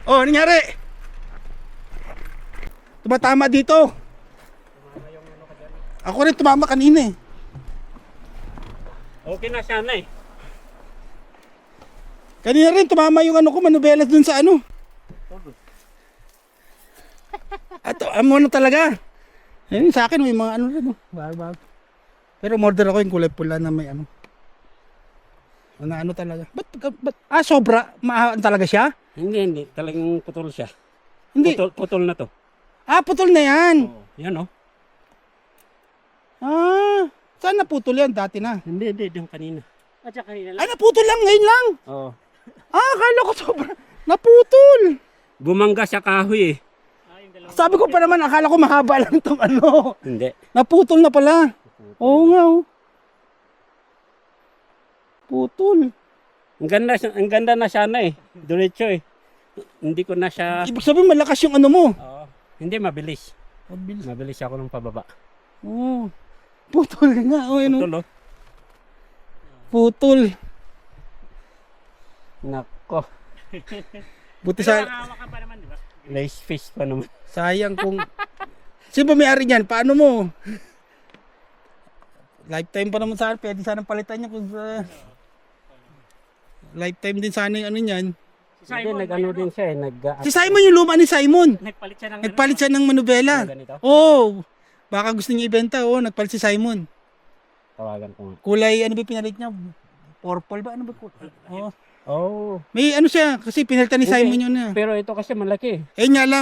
Oh, ano nangyari? Tumatama dito. Ako rin tumama kanina eh. Okay na siya na eh. Kanina rin tumama yung ano ko, manubelas dun sa ano. At ano talaga. Ayun sa akin may mga ano rin. Bago. Pero order ako yung kulay pula na may ano. Ano talaga. Ba't sobra? Maahan talaga siya? Hindi. Talagang putol siya. Hindi. Putol na to. Putol na yan. Oo. Yan oh. Saan naputol yan? Dati na. Hindi. Yung kanina. At saka kanina lang. Naputol lang ngayon lang. Oo. Akala ko sobra. Naputol. Bumangga sa kahoy eh. Sabi ko pa naman, akala ko mahaba lang itong ano. Hindi. Naputol na pala. Oo nga oh. Putol. Ang ganda na siya na eh. Diretso eh. Hindi ko na siya... Ibig sabihin malakas yung ano mo. Oo. Hindi, mabilis. Mabilis. Mabilis ako ng pababa. Oo. Putol nga. Oh, ano? Putol oh. Putol. Nako. Buti sa... Hawak ka pa naman, di ba? Lace fish pa naman. Sayang kung... Sino ba may-ari niyan? Paano mo? Lifetime pa naman sana. Pwede sana palitan niya kung sa... Lifetime din sana yung ano niyan. Hindi, nag-ano din siya eh. Si Simon yung luma ni Simon. Nagpalit siya ng manubela. ganito. Oo. Baka gusto niya ibenta. Oo, nagpalit si Simon. Tawagan ko nga. Kulay, ano ba pinalit niya? Purple ba? Ano ba? Oo. Oh. May ano siya, kasi pinalitan ni Hindi. Simon yun na. Pero ito kasi malaki. Eh nga lang.